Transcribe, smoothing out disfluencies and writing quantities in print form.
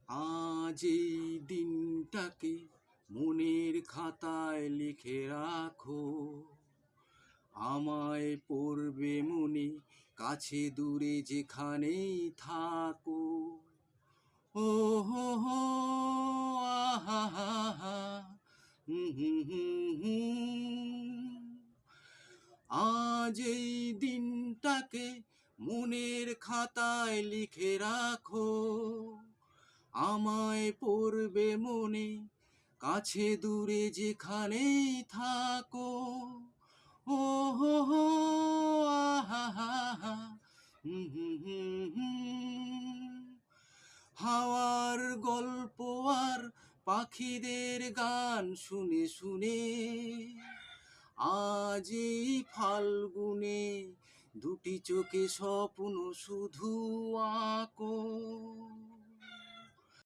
আজ এই দিনটাকে মনের খাতায় লিখে রাখো, আমায় পড়বে মনে, কাছে দূরে যেখানেই থাকো। ও হো হো, আহা হা হা, হুম। আজ এই দিনটাকে মনের খাতায় লিখে রাখো, আমায় পড়বে মনে, কাছে দূরে যেখানেই থাকো। ও হো হো, আহা হা হা, হুম। হাওয়ার গল্প আর পাখিদের গান শুনে শুনে আজ এই ফাল্গুনে দুটি চোখে স্বপ্ন শুধু আঁকো।